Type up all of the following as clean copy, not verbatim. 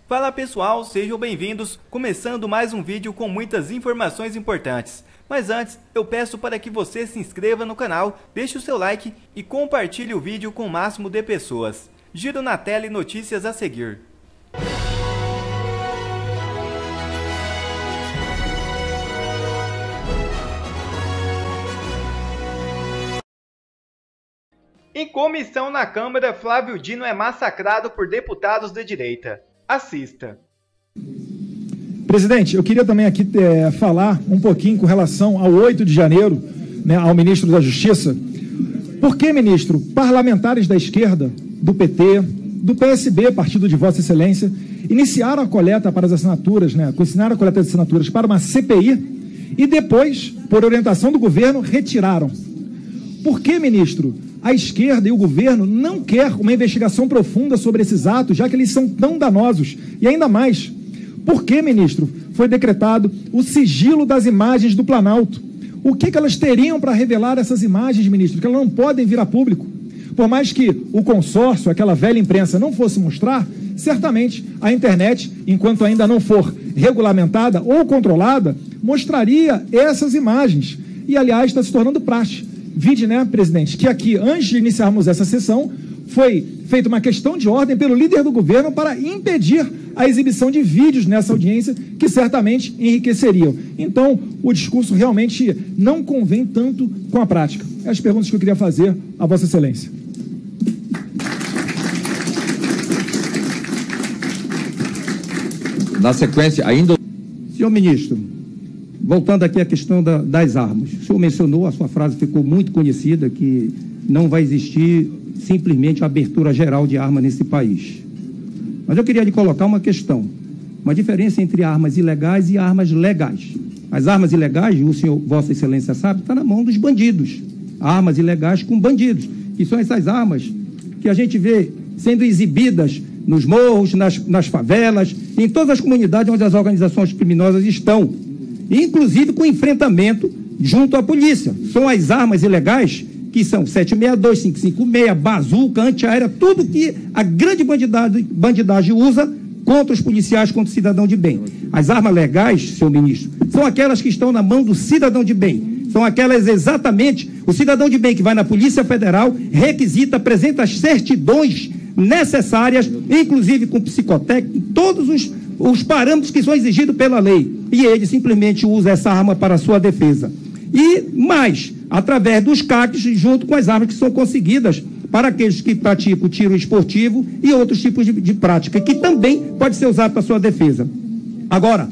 Fala pessoal, sejam bem-vindos, começando mais um vídeo com muitas informações importantes. Mas antes, eu peço para que você se inscreva no canal, deixe o seu like e compartilhe o vídeo com o máximo de pessoas. Giro na tela e notícias a seguir. Em comissão na Câmara, Flávio Dino é massacrado por deputados de direita. Assista. Presidente, eu queria também aqui falar um pouquinho com relação ao 8 de janeiro, né, ao ministro da Justiça. Por que, ministro, parlamentares da esquerda, do PT, do PSB, partido de Vossa Excelência, iniciaram a coleta para as assinaturas, né, consignaram a coleta de assinaturas para uma CPI e depois, por orientação do governo, retiraram? Por que, ministro, a esquerda e o governo não quer uma investigação profunda sobre esses atos, já que eles são tão danosos? E ainda mais, por que, ministro, foi decretado o sigilo das imagens do Planalto? O que elas teriam para revelar essas imagens, ministro, que elas não podem vir a público? Por mais que o consórcio, aquela velha imprensa, não fosse mostrar, certamente a internet, enquanto ainda não for regulamentada ou controlada, mostraria essas imagens. E, aliás, está se tornando praxe. Vide, né, presidente, que aqui, antes de iniciarmos essa sessão, foi feita uma questão de ordem pelo líder do governo para impedir a exibição de vídeos nessa audiência, que certamente enriqueceriam. Então, o discurso realmente não convém tanto com a prática. As perguntas que eu queria fazer a Vossa Excelência. Na sequência, ainda... Senhor ministro, voltando aqui à questão das armas. O senhor mencionou, a sua frase ficou muito conhecida, que não vai existir simplesmente a abertura geral de arma nesse país. Mas eu queria lhe colocar uma questão, uma diferença entre armas ilegais e armas legais. As armas ilegais, o senhor, Vossa Excelência sabe, está na mão dos bandidos. Armas ilegais com bandidos, que são essas armas que a gente vê sendo exibidas nos morros, nas favelas, em todas as comunidades onde as organizações criminosas estão, inclusive com enfrentamento junto à polícia. São as armas ilegais que são 762, 556, bazuca, antiaérea, tudo que a grande bandidagem usa contra os policiais, contra o cidadão de bem. As armas legais, senhor ministro, são aquelas que estão na mão do cidadão de bem. São aquelas exatamente, o cidadão de bem que vai na Polícia Federal, requisita, apresenta as certidões necessárias, inclusive com psicotécnico, todos os parâmetros que são exigidos pela lei. E ele simplesmente usa essa arma para a sua defesa. E mais, através dos CACs, junto com as armas que são conseguidas para aqueles que praticam tiro esportivo e outros tipos de prática, que também pode ser usado para a sua defesa. Agora,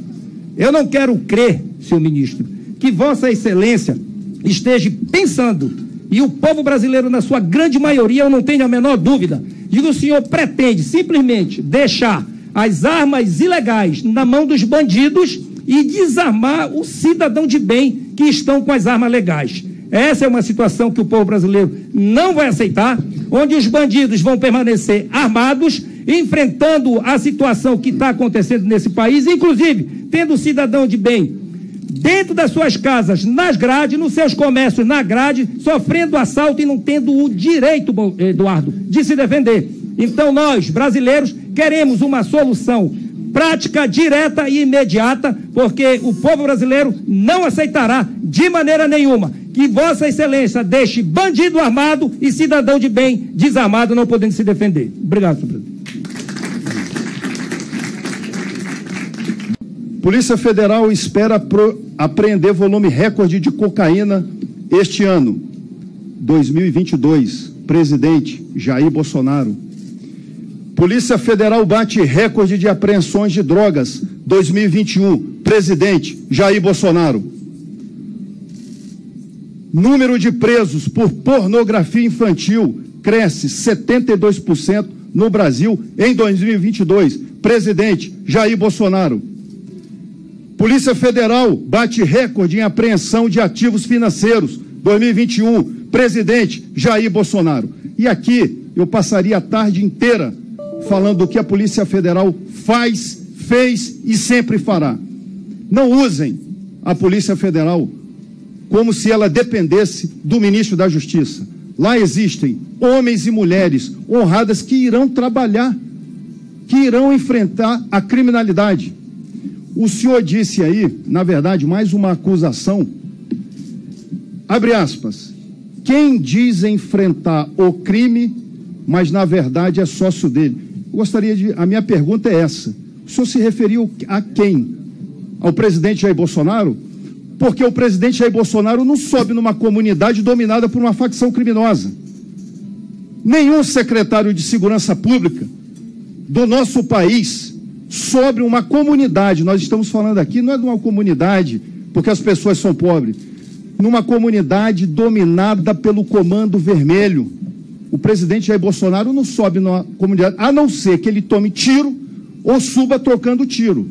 eu não quero crer, senhor ministro, que Vossa Excelência esteja pensando, e o povo brasileiro, na sua grande maioria, eu não tenho a menor dúvida, de que o senhor pretende simplesmente deixar as armas ilegais na mão dos bandidos e desarmar o cidadão de bem que estão com as armas legais. Essa é uma situação que o povo brasileiro não vai aceitar, onde os bandidos vão permanecer armados, enfrentando a situação que está acontecendo nesse país, inclusive tendo o cidadão de bem dentro das suas casas, nas grades, nos seus comércios, na grade, sofrendo assalto e não tendo o direito, Eduardo, de se defender. Então nós, brasileiros, queremos uma solução prática, direta e imediata, porque o povo brasileiro não aceitará de maneira nenhuma que Vossa Excelência deixe bandido armado e cidadão de bem desarmado, não podendo se defender. Obrigado, senhor presidente. Polícia Federal espera apreender volume recorde de cocaína este ano, 2022. Presidente Jair Bolsonaro. Polícia Federal bate recorde de apreensões de drogas, 2021. Presidente Jair Bolsonaro. Número de presos por pornografia infantil cresce 72% no Brasil em 2022. Presidente Jair Bolsonaro. Polícia Federal bate recorde em apreensão de ativos financeiros, 2021. Presidente Jair Bolsonaro. E aqui eu passaria a tarde inteira falando do que a Polícia Federal faz, fez e sempre fará. Não usem a Polícia Federal como se ela dependesse do ministro da Justiça. Lá existem homens e mulheres honradas que irão trabalhar que irão enfrentar a criminalidade. O senhor disse aí, na verdade, mais uma acusação, abre aspas, quem diz enfrentar o crime, mas na verdade é sócio dele. A minha pergunta é essa, o senhor se referiu a quem? Ao presidente Jair Bolsonaro? Porque o presidente Jair Bolsonaro não sobe numa comunidade dominada por uma facção criminosa. Nenhum secretário de segurança pública do nosso país sobre uma comunidade, nós estamos falando aqui, não é de uma comunidade porque as pessoas são pobres, numa comunidade dominada pelo Comando Vermelho. O presidente Jair Bolsonaro não sobe numa comunidade, a não ser que ele tome tiro ou suba trocando tiro.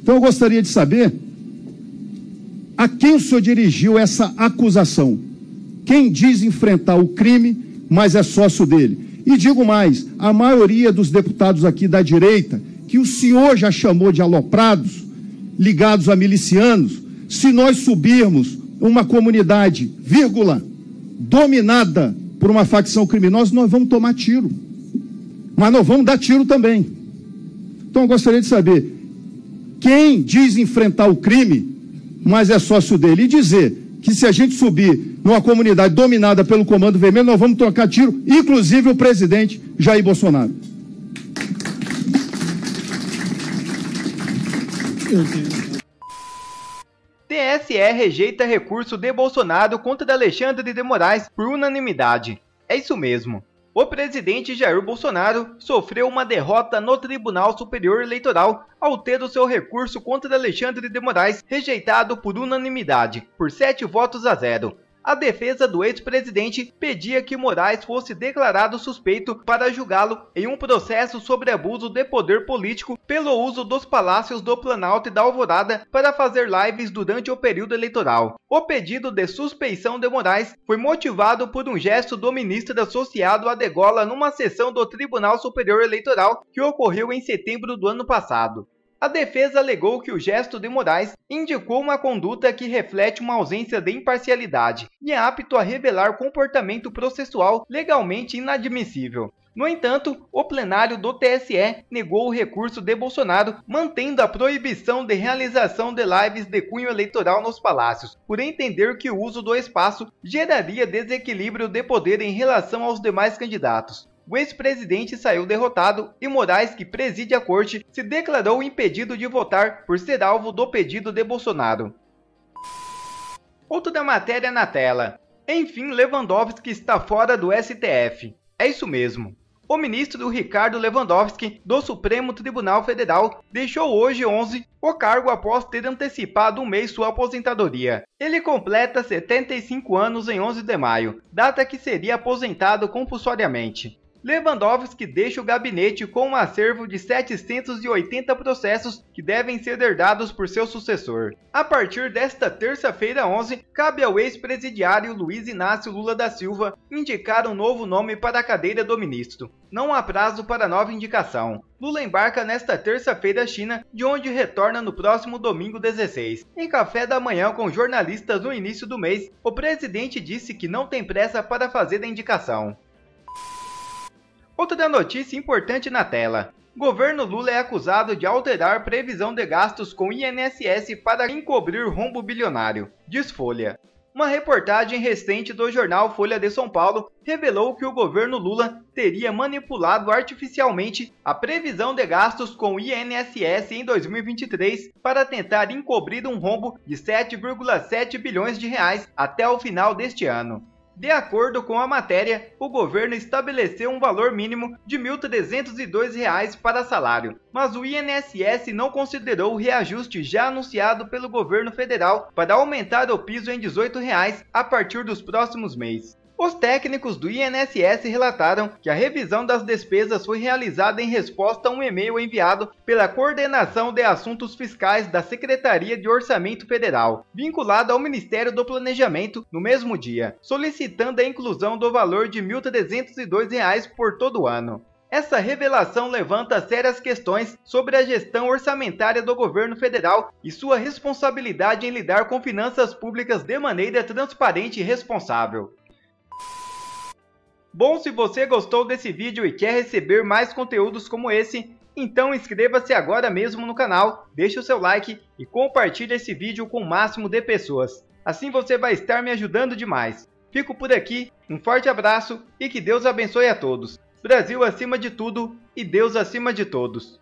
Então eu gostaria de saber a quem o senhor dirigiu essa acusação. Quem diz enfrentar o crime, mas é sócio dele. E digo mais, a maioria dos deputados aqui da direita, que o senhor já chamou de aloprados, ligados a milicianos, se nós subirmos uma comunidade, vírgula, dominada por uma facção criminosa, nós vamos tomar tiro. Mas nós vamos dar tiro também. Então eu gostaria de saber, quem diz enfrentar o crime, mas é sócio dele, e dizer que se a gente subir numa comunidade dominada pelo Comando Vermelho, nós vamos trocar tiro, inclusive o presidente Jair Bolsonaro. TSE rejeita recurso de Bolsonaro contra Alexandre de Moraes por unanimidade. É isso mesmo. O presidente Jair Bolsonaro sofreu uma derrota no Tribunal Superior Eleitoral ao ter o seu recurso contra Alexandre de Moraes rejeitado por unanimidade, por 7 votos a 0. A defesa do ex-presidente pedia que Moraes fosse declarado suspeito para julgá-lo em um processo sobre abuso de poder político pelo uso dos palácios do Planalto e da Alvorada para fazer lives durante o período eleitoral. O pedido de suspeição de Moraes foi motivado por um gesto do ministro associado à degola numa sessão do Tribunal Superior Eleitoral que ocorreu em setembro do ano passado. A defesa alegou que o gesto de Moraes indicou uma conduta que reflete uma ausência de imparcialidade e é apto a revelar comportamento processual legalmente inadmissível. No entanto, o plenário do TSE negou o recurso de Bolsonaro, mantendo a proibição de realização de lives de cunho eleitoral nos palácios, por entender que o uso do espaço geraria desequilíbrio de poder em relação aos demais candidatos. O ex-presidente saiu derrotado e Moraes, que preside a corte, se declarou impedido de votar por ser alvo do pedido de Bolsonaro. Outra matéria na tela. Enfim, Lewandowski está fora do STF. É isso mesmo. O ministro Ricardo Lewandowski, do Supremo Tribunal Federal, deixou hoje 11 o cargo após ter antecipado um mês sua aposentadoria. Ele completa 75 anos em 11 de maio, data que seria aposentado compulsoriamente. Lewandowski deixa o gabinete com um acervo de 780 processos que devem ser herdados por seu sucessor. A partir desta terça-feira 11, cabe ao ex-presidiário Luiz Inácio Lula da Silva indicar um novo nome para a cadeira do ministro. Não há prazo para nova indicação. Lula embarca nesta terça-feira à China, de onde retorna no próximo domingo 16. Em café da manhã com jornalistas no início do mês, o presidente disse que não tem pressa para fazer a indicação. Outra notícia importante na tela. Governo Lula é acusado de alterar previsão de gastos com INSS para encobrir rombo bilionário, diz Folha. Uma reportagem recente do jornal Folha de São Paulo revelou que o governo Lula teria manipulado artificialmente a previsão de gastos com INSS em 2023 para tentar encobrir um rombo de 7,7 bilhões de reais até o final deste ano. De acordo com a matéria, o governo estabeleceu um valor mínimo de R$ 1.302 para salário, mas o INSS não considerou o reajuste já anunciado pelo governo federal para aumentar o piso em R$ 18 a partir dos próximos meses. Os técnicos do INSS relataram que a revisão das despesas foi realizada em resposta a um e-mail enviado pela Coordenação de Assuntos Fiscais da Secretaria de Orçamento Federal, vinculada ao Ministério do Planejamento, no mesmo dia, solicitando a inclusão do valor de R$ 1.302 por todo o ano. Essa revelação levanta sérias questões sobre a gestão orçamentária do governo federal e sua responsabilidade em lidar com finanças públicas de maneira transparente e responsável. Bom, se você gostou desse vídeo e quer receber mais conteúdos como esse, Então inscreva-se agora mesmo no canal, deixe o seu like e compartilhe esse vídeo com o máximo de pessoas. Assim você vai estar me ajudando demais. Fico por aqui, um forte abraço e que Deus abençoe a todos. Brasil acima de tudo e Deus acima de todos.